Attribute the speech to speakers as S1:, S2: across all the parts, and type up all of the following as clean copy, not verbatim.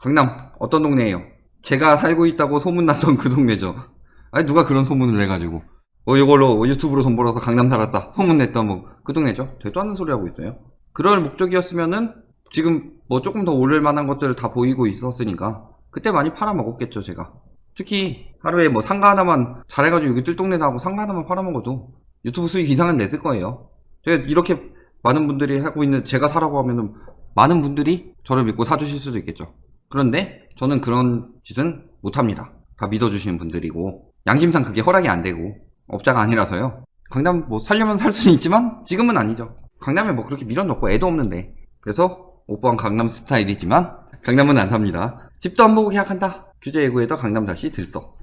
S1: 강남 어떤 동네예요? 제가 살고 있다고 소문났던 그 동네죠. 아니 누가 그런 소문을 내가지고 이걸로 유튜브로 돈 벌어서 강남 살았다 소문냈던 뭐 그 동네죠. 되도 않는 소리 하고 있어요. 그럴 목적이었으면은 지금 뭐 조금 더 오를 만한 것들 다 보이고 있었으니까 그때 많이 팔아먹었겠죠. 제가 특히 하루에 뭐 상가 하나만 잘해가지고 여기 뜰동네다 하고 상가 하나만 팔아먹어도 유튜브 수익 이상은 냈을 거예요. 제가 이렇게 많은 분들이 하고 있는 제가 사라고 하면은 많은 분들이 저를 믿고 사주실 수도 있겠죠. 그런데 저는 그런 짓은 못합니다. 다 믿어주시는 분들이고 양심상 그게 허락이 안 되고 업자가 아니라서요. 강남 뭐 살려면 살 수는 있지만 지금은 아니죠. 강남에 뭐 그렇게 밀어넣고 애도 없는데. 그래서 오빠는 강남 스타일이지만 강남은 안 삽니다. 집도 안 보고 계약한다. 규제 예고에다 강남 다시 들썩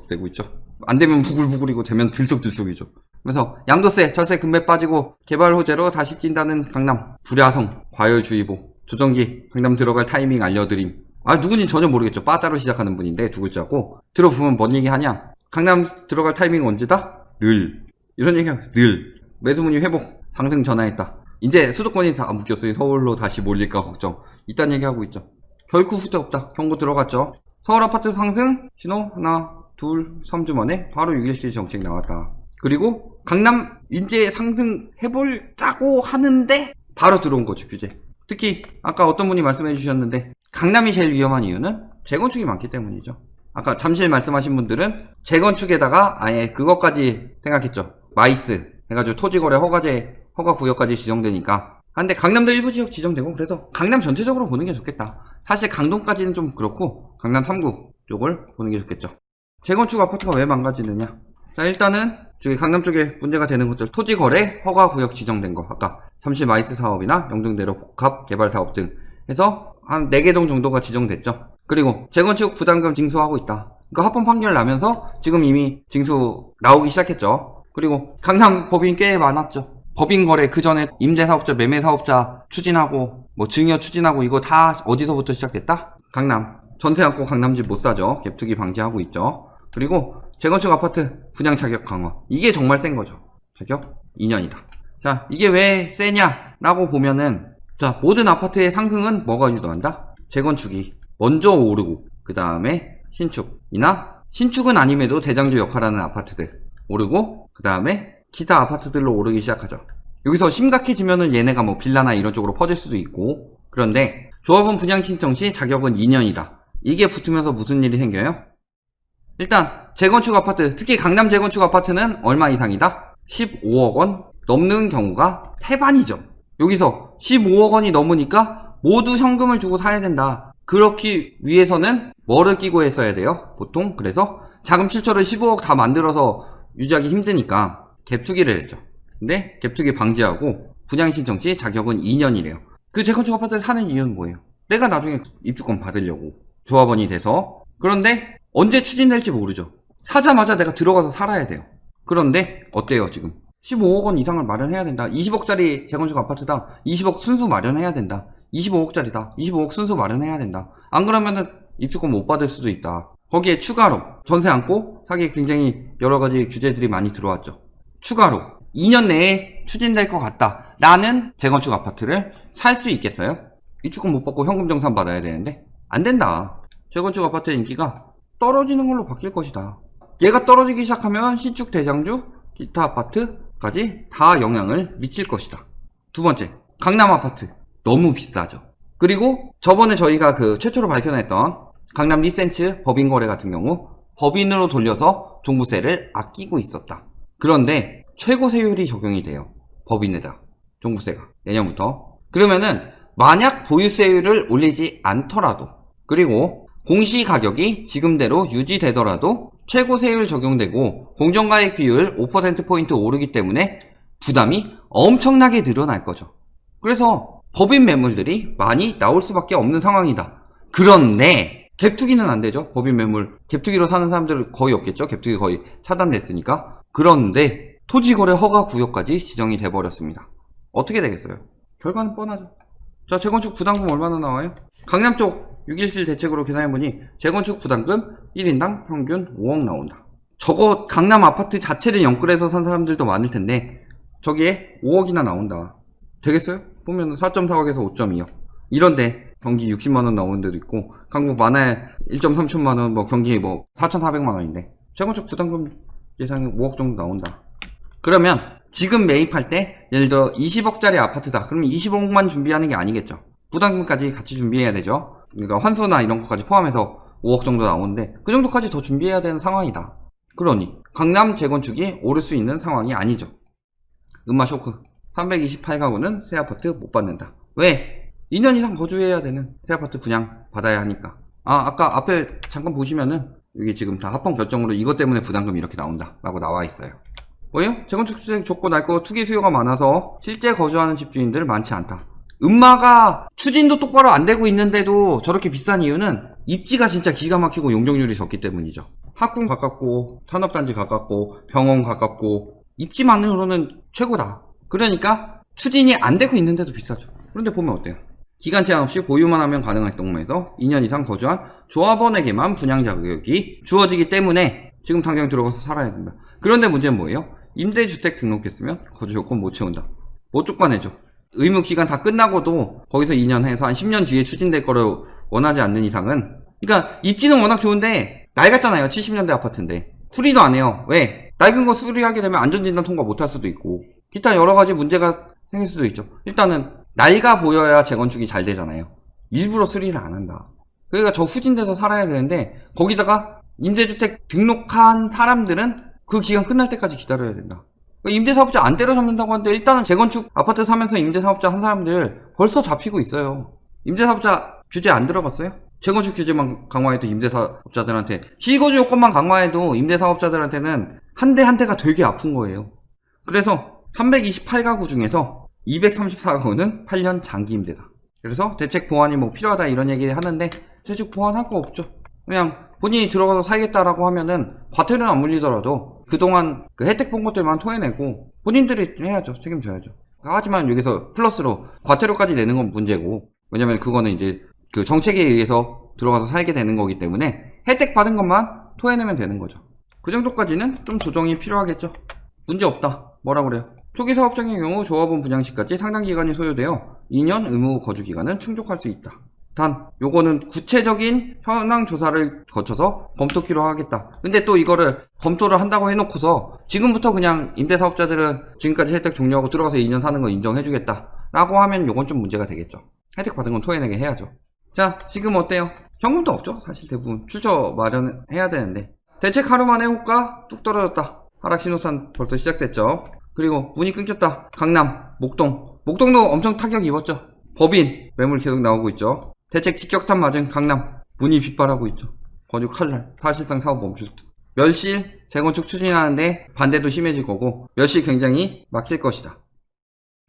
S1: 되고 있죠. 안 되면 부글부글이고 되면 들썩이죠. 그래서 양도세, 절세 금매 빠지고 개발 호재로 다시 뛴다는 강남. 불야성, 과열주의보, 조정기, 강남 들어갈 타이밍 알려드림. 아 누군지 전혀 모르겠죠. 빠따로 시작하는 분인데 두 글자고 들어보면 뭔 얘기 하냐. 강남 들어갈 타이밍 언제다? 늘. 이런 얘기하고 늘. 매수문의 회복, 상승 전환했다. 이제 수도권이 다 묶였어요. 서울로 다시 몰릴까 걱정. 이딴 얘기하고 있죠. 결코 후퇴 없다. 경고 들어갔죠. 서울 아파트 상승 신호 하나, 둘, 3주 만에 바로 6.17 정책 나왔다. 그리고 강남 인재 상승 해볼라고 하는데 바로 들어온 거죠. 규제. 특히 아까 어떤 분이 말씀해 주셨는데 강남이 제일 위험한 이유는 재건축이 많기 때문이죠. 아까 잠실 말씀하신 분들은 재건축에다가 아예 그것까지 생각했죠. 마이스 해가지고 토지거래 허가구역까지 지정되니까. 근데 강남도 일부 지역 지정되고 그래서 강남 전체적으로 보는 게 좋겠다. 사실 강동까지는 좀 그렇고 강남 3구 쪽을 보는 게 좋겠죠. 재건축 아파트가 왜 망가지느냐. 자 일단은 저기 강남 쪽에 문제가 되는 것들 토지거래 허가구역 지정된 거 아까 잠실 마이스 사업이나 영등대로 복합 개발 사업 등 해서 한 4개 동 정도가 지정됐죠. 그리고 재건축 부담금 징수하고 있다. 그러니까 합헌 판결 나면서 지금 이미 징수 나오기 시작했죠. 그리고 강남 법인 꽤 많았죠. 법인 거래 그 전에 임대사업자 매매사업자 추진하고 뭐 증여 추진하고 이거 다 어디서부터 시작됐다? 강남. 전세 안고 강남집 못 사죠. 갭투기 방지하고 있죠. 그리고 재건축 아파트 분양 자격 강화. 이게 정말 센 거죠. 자격 2년이다. 자 이게 왜 세냐라고 보면은 자 모든 아파트의 상승은 뭐가 유도한다? 재건축이 먼저 오르고 그 다음에 신축이나 신축은 아님에도 대장주 역할하는 아파트들 오르고 그 다음에 기타 아파트들로 오르기 시작하죠. 여기서 심각해지면은 얘네가 뭐 빌라나 이런 쪽으로 퍼질 수도 있고. 그런데 조합원 분양 신청 시 자격은 2년이다. 이게 붙으면서 무슨 일이 생겨요? 일단 재건축 아파트, 특히 강남 재건축 아파트는 얼마 이상이다? 15억 원 넘는 경우가 태반이죠. 여기서 15억 원이 넘으니까 모두 현금을 주고 사야 된다. 그렇기 위해서는 뭐를 끼고 했어야 돼요? 보통 그래서 자금 출처를 15억 다 만들어서 유지하기 힘드니까 갭투기를 했죠. 근데 갭투기 방지하고 분양 신청 시 자격은 2년이래요. 그 재건축 아파트를 사는 이유는 뭐예요? 내가 나중에 입주권 받으려고 조합원이 돼서. 그런데 언제 추진될지 모르죠. 사자마자 내가 들어가서 살아야 돼요. 그런데 어때요 지금? 15억 원 이상을 마련해야 된다. 20억짜리 재건축 아파트다. 20억 순수 마련해야 된다. 25억짜리다. 25억 순수 마련해야 된다. 안 그러면은 입주권 못 받을 수도 있다. 거기에 추가로 전세 안고 사기 굉장히 여러가지 규제들이 많이 들어왔죠. 추가로 2년 내에 추진될 것 같다 라는 재건축 아파트를 살 수 있겠어요? 입주권 못 받고 현금 정산 받아야 되는데 안 된다. 재건축 아파트의 인기가 떨어지는 걸로 바뀔 것이다. 얘가 떨어지기 시작하면 신축 대장주 기타 아파트까지 다 영향을 미칠 것이다. 두 번째, 강남 아파트 너무 비싸죠. 그리고 저번에 저희가 그 최초로 밝혀냈던 강남 리센츠 법인 거래 같은 경우 법인으로 돌려서 종부세를 아끼고 있었다. 그런데 최고 세율이 적용이 돼요. 법인에다 종부세가 내년부터. 그러면은 만약 보유세율을 올리지 않더라도 그리고 공시가격이 지금대로 유지되더라도 최고 세율 적용되고 공정가액 비율 5%포인트 오르기 때문에 부담이 엄청나게 늘어날 거죠. 그래서 법인 매물들이 많이 나올 수밖에 없는 상황이다. 그런데 갭투기는 안 되죠. 법인 매물 갭투기로 사는 사람들 거의 없겠죠. 갭투기 거의 차단됐으니까. 그런데 토지거래 허가 구역까지 지정이 돼버렸습니다. 어떻게 되겠어요? 결과는 뻔하죠. 자 재건축 부담금 얼마나 나와요? 강남 쪽 6.17 대책으로 계산해보니 재건축 부담금 1인당 평균 5억 나온다. 저거 강남 아파트 자체를 연끌해서 산 사람들도 많을 텐데 저기에 5억이나 나온다. 되겠어요? 보면 4.4억에서 5.2억. 이런데 경기 60만원 나오는 데도 있고, 강북 만화에 1.3천만원, 뭐 경기 뭐 4,400만원인데, 재건축 부담금 예상이 5억 정도 나온다. 그러면 지금 매입할 때 예를 들어 20억짜리 아파트다. 그러면 20억만 준비하는 게 아니겠죠. 부담금까지 같이 준비해야 되죠. 그러니까 환수나 이런 것까지 포함해서 5억 정도 나오는데 그 정도까지 더 준비해야 되는 상황이다. 그러니 강남 재건축이 오를 수 있는 상황이 아니죠. 음마 쇼크. 328가구는 새 아파트 못 받는다. 왜? 2년 이상 거주해야 되는 새 아파트 분양 받아야 하니까. 아까 앞에 잠깐 보시면은 여기 지금 다 합법 결정으로 이것 때문에 부담금이 이렇게 나온다 라고 나와 있어요. 뭐예요? 재건축 주택 좁고 낡고 투기 수요가 많아서 실제 거주하는 집주인들 많지 않다. 음마가 추진도 똑바로 안 되고 있는데도 저렇게 비싼 이유는 입지가 진짜 기가 막히고 용적률이 적기 때문이죠. 학군 가깝고 산업단지 가깝고 병원 가깝고 입지만으로는 최고다. 그러니까 추진이 안 되고 있는데도 비싸죠. 그런데 보면 어때요? 기간 제한 없이 보유만 하면 가능한 동네에서 2년 이상 거주한 조합원에게만 분양 자격이 주어지기 때문에 지금 당장 들어가서 살아야 된다. 그런데 문제는 뭐예요? 임대주택 등록했으면 거주 요건 못 채운다. 못 족반해줘. 의무 기간 다 끝나고도 거기서 2년 해서 한 10년 뒤에 추진될 거를 원하지 않는 이상은, 그러니까 입지는 워낙 좋은데 낡았잖아요. 70년대 아파트인데 수리도 안 해요. 왜? 낡은 거 수리하게 되면 안전진단 통과 못 할 수도 있고 기타 여러 가지 문제가 생길 수도 있죠. 일단은 낡아 보여야 재건축이 잘 되잖아요. 일부러 수리를 안 한다. 그러니까 저 후진돼서 살아야 되는데 거기다가 임대주택 등록한 사람들은 그 기간 끝날 때까지 기다려야 된다. 그러니까 임대사업자 안 때려잡는다고 하는데 일단은 재건축 아파트 사면서 임대사업자 한 사람들 벌써 잡히고 있어요. 임대사업자 규제 안 들어봤어요? 재건축 규제만 강화해도 임대사업자들한테, 실거주 요건만 강화해도 임대사업자들한테는 한 대 한 대가 되게 아픈 거예요. 그래서 328가구 중에서 234가구는 8년 장기 임대다. 그래서 대책 보완이 뭐 필요하다 이런 얘기 하는데 대책 보완할 거 없죠. 그냥 본인이 들어가서 살겠다라고 하면은 과태료는 안 물리더라도 그동안 그 혜택 본 것들만 토해내고 본인들이 해야죠. 책임져야죠. 하지만 여기서 플러스로 과태료까지 내는 건 문제고, 왜냐면 그거는 이제 그 정책에 의해서 들어가서 살게 되는 거기 때문에 혜택 받은 것만 토해내면 되는 거죠. 그 정도까지는 좀 조정이 필요하겠죠. 문제 없다. 뭐라 그래요? 초기 사업장의 경우 조합원 분양 시까지 상당 기간이 소요되어 2년 의무 거주 기간은 충족할 수 있다. 단 요거는 구체적인 현황 조사를 거쳐서 검토키로 하겠다. 근데 또 이거를 검토를 한다고 해놓고서 지금부터 그냥 임대사업자들은 지금까지 혜택 종료하고 들어가서 2년 사는 거 인정해주겠다 라고 하면 요건 좀 문제가 되겠죠. 혜택 받은 건 토해내게 해야죠. 자, 지금 어때요? 현금도 없죠. 사실 대부분 출처 마련해야 되는데 대책 하루 만에 호가 뚝 떨어졌다. 하락 신호탄 벌써 시작됐죠. 그리고 문이 끊겼다. 강남, 목동도 엄청 타격 입었죠. 법인 매물 계속 나오고 있죠. 대책 직격탄 맞은 강남, 문이 빗발하고 있죠. 거주 칼날, 사실상 사업 멈출 듯. 멸실 재건축 추진하는데 반대도 심해질 거고 멸실 굉장히 막힐 것이다.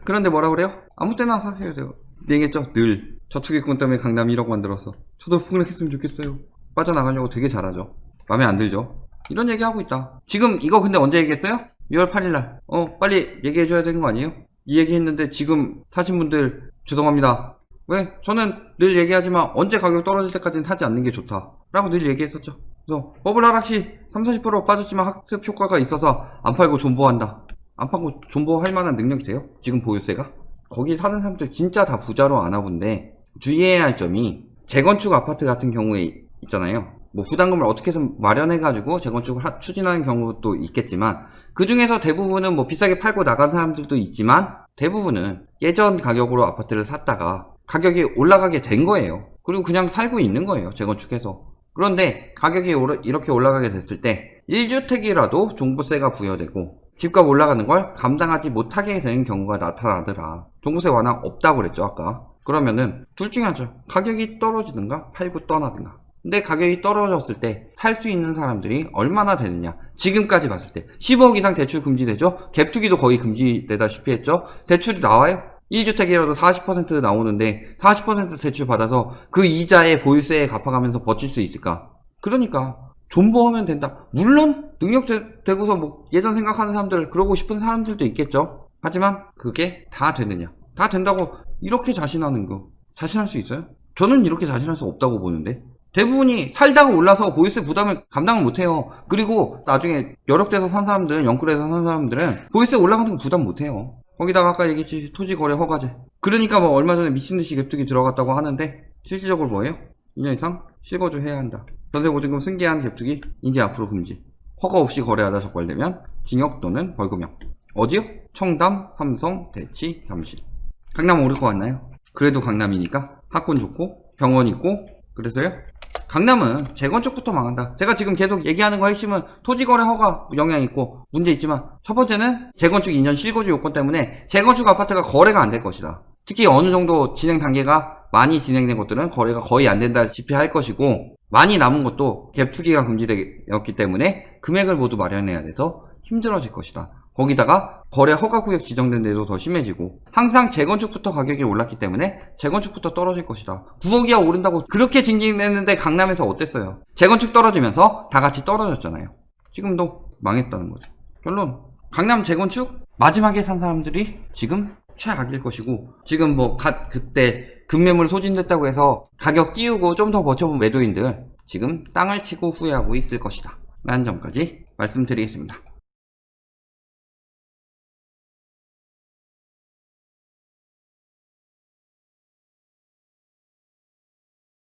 S1: 그런데 뭐라 그래요? 아무 때나 사셔야 돼요. 얘기했죠. 늘 저축일권 때문에 강남 1억 만들었어. 저도 폭락했으면 좋겠어요. 빠져나가려고 되게 잘하죠. 마음에 안 들죠. 이런 얘기하고 있다. 지금 이거 근데 언제 얘기했어요? 6월 8일날. 빨리 얘기해줘야 되는 거 아니에요? 이 얘기했는데 지금 사신 분들 죄송합니다. 왜? 저는 늘 얘기하지만 언제 가격 떨어질 때까지는 사지 않는 게 좋다 라고 늘 얘기했었죠. 그래서 버블 하락시 30~40% 빠졌지만 학습 효과가 있어서 안 팔고 존버한다. 안 팔고 존버할 만한 능력이 돼요? 지금 보유세가? 거기 사는 사람들 진짜 다 부자로 아나 본데 주의해야 할 점이 재건축 아파트 같은 경우에 있잖아요. 뭐 부담금을 어떻게든 마련해가지고 재건축을 추진하는 경우도 있겠지만 그 중에서 대부분은 뭐 비싸게 팔고 나간 사람들도 있지만 대부분은 예전 가격으로 아파트를 샀다가 가격이 올라가게 된 거예요. 그리고 그냥 살고 있는 거예요. 재건축해서. 그런데 가격이 이렇게 올라가게 됐을 때 1주택이라도 종부세가 부여되고 집값 올라가는 걸 감당하지 못하게 되는 경우가 나타나더라. 종부세 완화 없다고 그랬죠 아까. 그러면은 둘 중에 하나죠. 가격이 떨어지든가 팔고 떠나든가. 근데 가격이 떨어졌을 때 살 수 있는 사람들이 얼마나 되느냐. 지금까지 봤을 때 15억 이상 대출 금지되죠. 갭투기도 거의 금지되다시피 했죠. 대출이 나와요. 1주택이라도 40% 나오는데 40% 대출 받아서 그 이자에 보유세에 갚아가면서 버틸 수 있을까? 그러니까 존버하면 된다. 물론 능력 되고서 뭐 예전 생각하는 사람들, 그러고 싶은 사람들도 있겠죠. 하지만 그게 다 되느냐? 다 된다고 이렇게 자신하는 거 자신할 수 있어요? 저는 이렇게 자신할 수 없다고 보는데 대부분이 살다가 올라서 보유세 부담을 감당을 못해요. 그리고 나중에 여력돼서 산 사람들, 영끌에서 산 사람들은 보유세 올라가는 거 부담 못해요. 거기다가 아까 얘기했지 토지거래 허가제. 그러니까 뭐 얼마 전에 미친듯이 갭투기 들어갔다고 하는데 실질적으로 뭐예요? 2년 이상 실거주 해야 한다. 전세보증금 승계한 갭투기 이제 앞으로 금지. 허가 없이 거래하다 적발되면 징역 또는 벌금형. 어디요? 청담, 삼성, 대치, 잠실. 강남 오를 것 같나요? 그래도 강남이니까 학군 좋고 병원 있고 그래서요? 강남은 재건축부터 망한다. 제가 지금 계속 얘기하는 거 핵심은 토지거래 허가 영향이 있고 문제 있지만 첫 번째는 재건축 2년 실거주 요건 때문에 재건축 아파트가 거래가 안 될 것이다. 특히 어느 정도 진행 단계가 많이 진행된 것들은 거래가 거의 안 된다시피 할 것이고 많이 남은 것도 갭 투기가 금지되었기 때문에 금액을 모두 마련해야 돼서 힘들어질 것이다. 거기다가 거래 허가구역 지정된 데도 더 심해지고 항상 재건축부터 가격이 올랐기 때문에 재건축부터 떨어질 것이다. 9억 이하 오른다고 그렇게 징징댔는데 강남에서 어땠어요? 재건축 떨어지면서 다 같이 떨어졌잖아요. 지금도 망했다는 거죠. 결론 강남 재건축 마지막에 산 사람들이 지금 최악일 것이고 지금 뭐 그때 급매물 소진됐다고 해서 가격 띄우고 좀 더 버텨본 매도인들 지금 땅을 치고 후회하고 있을 것이다 라는 점까지 말씀드리겠습니다.